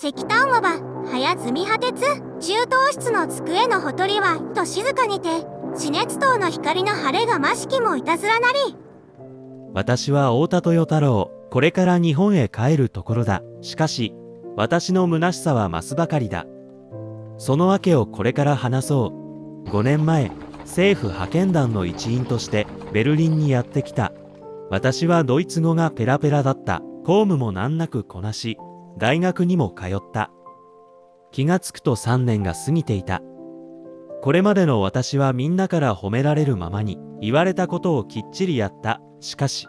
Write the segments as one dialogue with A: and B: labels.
A: 石炭はば、早積み果てつ、中等室の机のほとりは、と静かにて、地熱灯の光の晴れがましきもいたずらなり。
B: 私は太田豊太郎、これから日本へ帰るところだ。しかし、私の虚しさは増すばかりだ。その訳をこれから話そう。5年前、政府派遣団の一員としてベルリンにやってきた。私はドイツ語がペラペラだった。公務も難なくこなし、大学にも通った。気がつくと3年が過ぎていた。これまでの私はみんなから褒められるままに、言われたことをきっちりやった。しかし、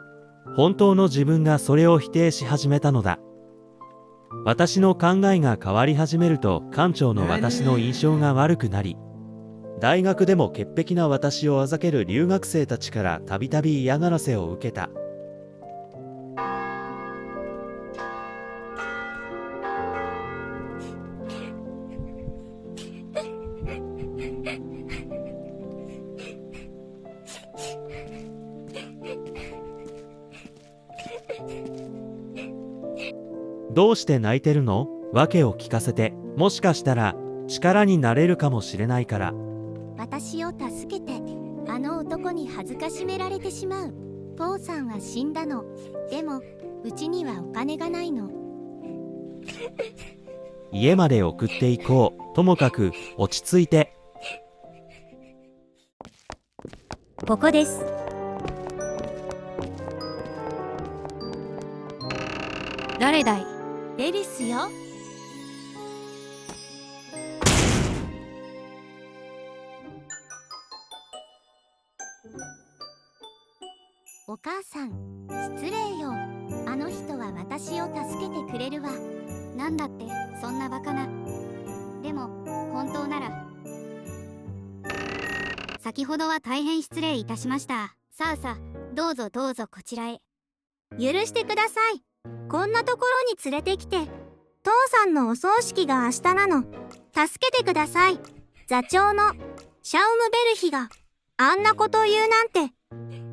B: 本当の自分がそれを否定し始めたのだ。私の考えが変わり始めると、館長の私の印象が悪くなり、大学でも潔癖な私をあざける留学生たちからたびたび嫌がらせを受けた。どうして泣いてるの？訳を聞かせて。もしかしたら力になれるかもしれないから。
A: 私を助けて、あの男に恥ずかしめられてしまう。ポーさんは死んだの。でも、うちにはお金がないの。
B: 家まで送っていこう。ともかく落ち着いて。
A: ここです。
C: 誰だい？
A: エリスよ。お母さん、失礼よ。あの人は私を助けてくれるわ。
C: なんだって、そんなバカな。でも、本当なら。先ほどは大変失礼いたしました。さあさあ、どうぞどうぞこちらへ。
A: 許してください。こんなところに連れてきて。父さんのお葬式が明日なの。助けてください。座長のシャウムベルヒがあんなこと言うなんて。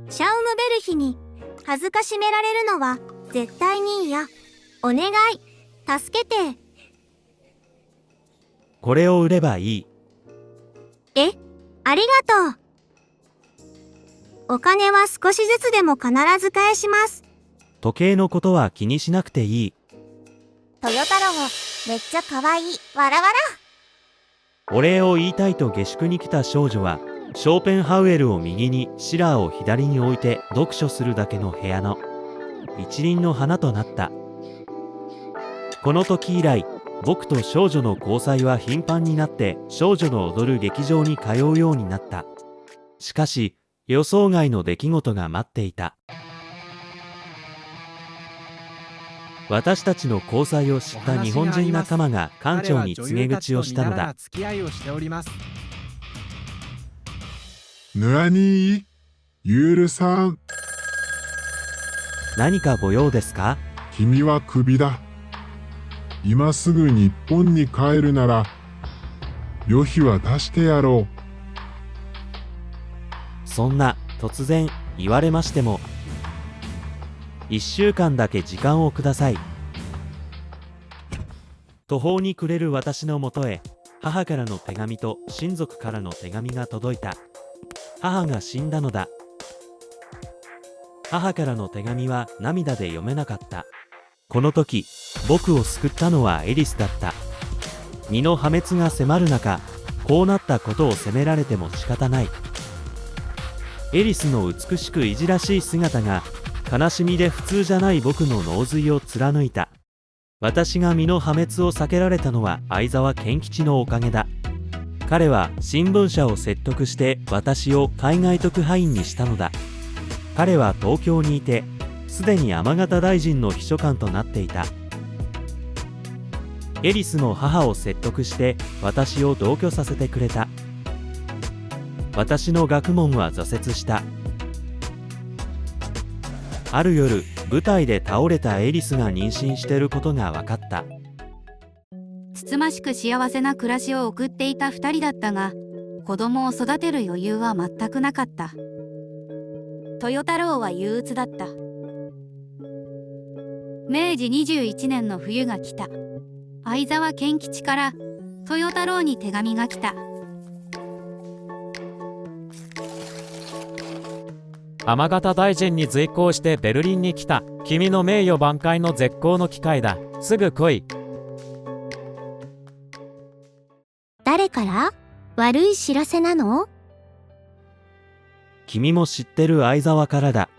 A: シャウムベルヒに恥ずかしめられるのは絶対に嫌。お願い、助けて。
B: これを売ればいい。
A: え、ありがとう。お金は少しずつでも必ず返します。
B: 時計のことは気にしなくていい。
A: 豊太郎、めっちゃ可愛い。わらわら。
B: お礼を言いたいと下宿に来た少女は、ショーペンハウエルを右に、シラーを左に置いて読書するだけの部屋の一輪の花となった。この時以来、僕と少女の交際は頻繁になって、少女の踊る劇場に通うようになった。しかし、予想外の出来事が待っていた。私たちの交際を知った日本人仲間が館長に告げ口をしたのだ。
D: なに？ユールさん。
B: 何かご用ですか？
D: 君はクビだ。今すぐ日本に帰るなら、旅費は出してやろ
B: う。そんな、突然、言われましても。1週間だけ時間をください。途方に暮れる私のもとへ、母からの手紙と親族からの手紙が届いた。母が死んだのだ。母からの手紙は涙で読めなかった。この時、僕を救ったのはエリスだった。身の破滅が迫る中、こうなったことを責められても仕方ない。エリスの美しくいじらしい姿が、悲しみで普通じゃない僕の脳髄を貫いた。私が身の破滅を避けられたのは相沢健吉のおかげだ。彼は新聞社を説得して私を海外特派員にしたのだ。彼は東京にいて、すでに山形大臣の秘書官となっていた。エリスの母を説得して私を同居させてくれた。私の学問は挫折した。ある夜、舞台で倒れたエリスが妊娠していることが分かった。
C: つつましく幸せな暮らしを送っていた2人だったが、子供を育てる余裕は全くなかった。豊太郎は憂鬱だった。明治21年の冬が来た。相沢賢吉から豊太郎に手紙が来た。
E: 天形大臣に随行してベルリンに来た。君の名誉挽回の絶好の機会だ。すぐ来い。
A: 誰から？悪い知らせなの？
B: 君も知ってる相沢からだ。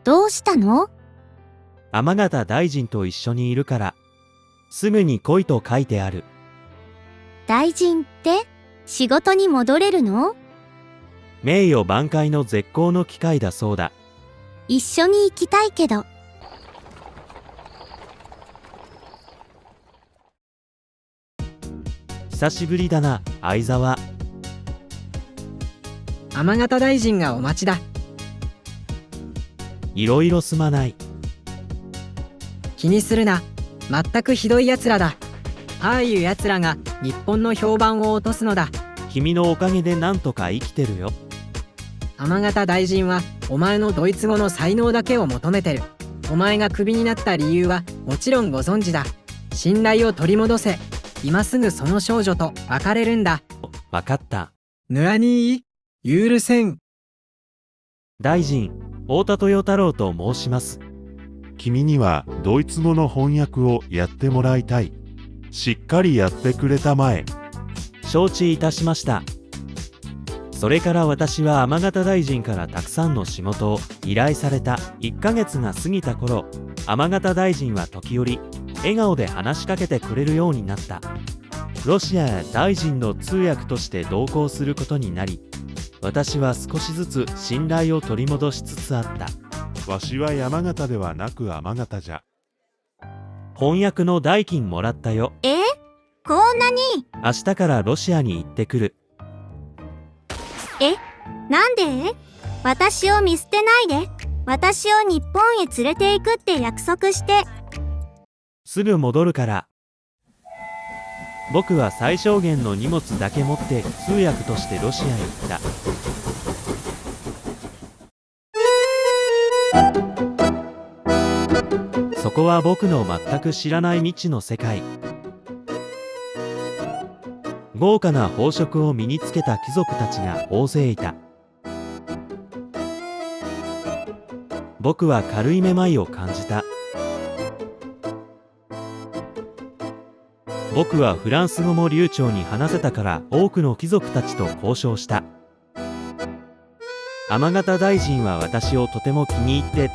A: どうしたの？
B: 天形大臣と一緒にいるから、すぐに来いと書いてある。
A: 大臣って仕事に戻れるの？
B: 名誉挽回の絶好の機会だそうだ。
A: 一緒に行きたいけど。
B: 久しぶりだな、相沢。
F: 天形大臣がお待ちだ。
B: いろいろすまない。
F: 気にするな。全くひどい奴らだ。ああいう奴らが日本の評判を落とすのだ。
B: 君のおかげでなんとか生きてるよ。
F: 天形大臣はお前のドイツ語の才能だけを求めてる。お前がクビになった理由はもちろんご存知だ。信頼を取り戻せ。今すぐその少女と別れるんだ。
B: わかった。
F: なに？許せん。
B: 大臣、太田豊太郎と申します。
G: 君にはドイツ語の翻訳をやってもらいたい。しっかりやってくれたまえ。
B: 承知いたしました。それから私は天形大臣からたくさんの仕事を依頼された。1ヶ月が過ぎた頃、天形大臣は時折笑顔で話しかけてくれるようになった。ロシアへ大臣の通訳として同行することになり、私は少しずつ信頼を取り戻しつつあった。
G: わしは山形ではなく天形じゃ。
B: 翻訳の代金もらったよ。
A: こんなに？
B: 明日からロシアに行ってくる。
A: なんで？私を見捨てないで。私を日本へ連れて行くって約束して。
B: すぐ戻るから。僕は最小限の荷物だけ持って通訳としてロシアへ行った。そこは僕の全く知らない未知の世界。豪華な宝飾を身につけた貴族たちが大勢いた。僕は軽いめまいを感じた。僕はフランス語も流暢に話せたから多くの貴族たちと交渉した。天形大臣は私をとても気に入って、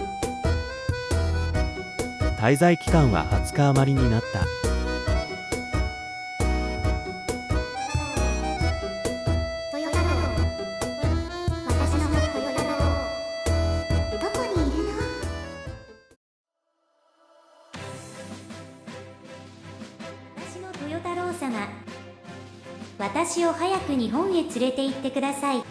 B: 滞在期間は20日余りになった。
A: 豊太郎、私の豊太郎、どこにいるの？私の豊太郎様、私を早く日本へ連れて行ってください。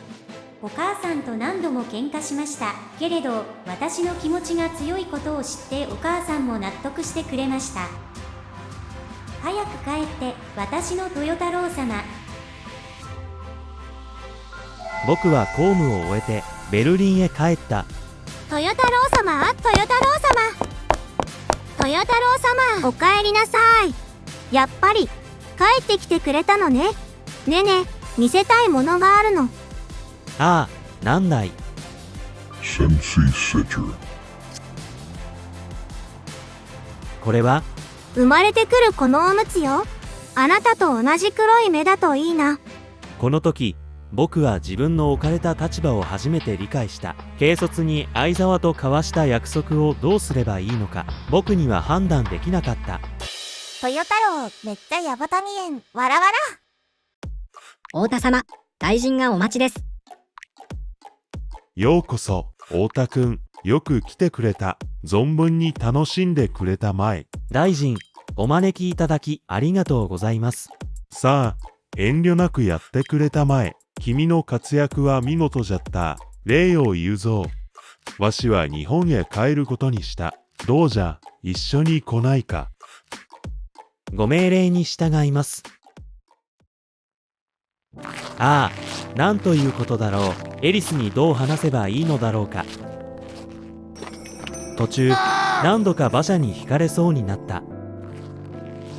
A: お母さんと何度も喧嘩しましたけれど、私の気持ちが強いことを知ってお母さんも納得してくれました。早く帰って私の豊太郎様。
B: 僕は公務を終えてベルリンへ帰った。
A: 豊太郎様、豊太郎様、豊太郎様、お帰りなさい。やっぱり帰ってきてくれたのね。ねね、見せたいものがあるの。
B: ああ、なんだい。これは？
A: 生まれてくるこのおむつよ。あなたと同じ黒い目だといいな。
B: この時、僕は自分の置かれた立場を初めて理解した。軽率に相沢と交わした約束をどうすればいいのか、僕には判断できなかった。
A: 豊太郎、めっちゃヤバタニエン、わらわら。
H: 太田様、大臣がお待ちです。
G: ようこそ、太田くん。よく来てくれた。存分に楽しんでくれたまえ。
B: 大臣、お招きいただきありがとうございます。
G: さあ、遠慮なくやってくれたまえ。君の活躍は見事じゃった。礼を言うぞ。わしは日本へ帰ることにした。どうじゃ、一緒に来ないか。
B: ご命令に従います。ああ、なんということだろう。エリスにどう話せばいいのだろうか。途中、何度か馬車にひかれそうになった。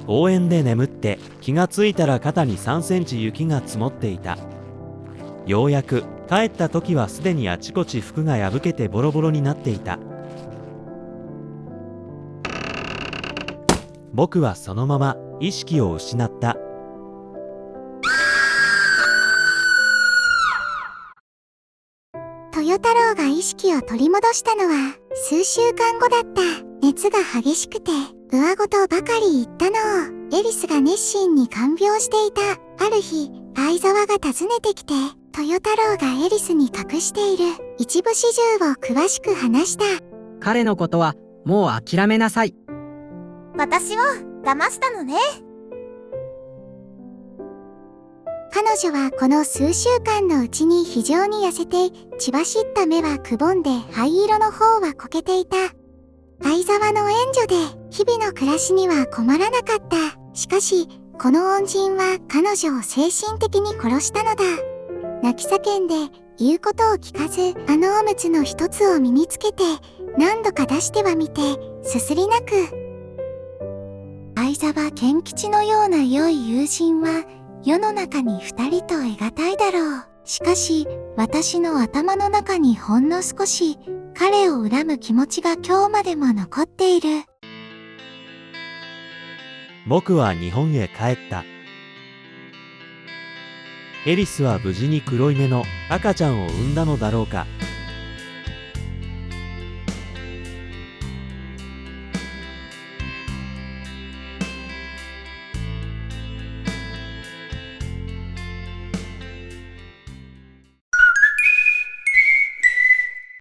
B: 公園で眠って気がついたら肩に3センチ雪が積もっていた。ようやく帰った時はすでにあちこち服が破けてボロボロになっていた。僕はそのまま意識を失った。
A: 豊太郎が意識を取り戻したのは数週間後だった。熱が激しくて上ごとばかり言ったのをエリスが熱心に看病していた。ある日、相沢が訪ねてきて、豊太郎がエリスに隠している一部始終を詳しく話した。
F: 彼のことはもう諦めなさい。
A: 私を騙したのね。彼女はこの数週間のうちに非常に痩せて、血走った目はくぼんで灰色の方はこけていた。相沢の援助で日々の暮らしには困らなかった。しかし、この恩人は彼女を精神的に殺したのだ。泣き叫んで言うことを聞かず、あのおむつの一つを身につけて何度か出してはみて、すすり泣く。相沢賢吉のような良い友人は世の中に2人と得難いだろう。しかし、私の頭の中にほんの少し彼を恨む気持ちが今日までも残っている。
B: 僕は日本へ帰った。エリスは無事に黒い目の赤ちゃんを産んだのだろうか。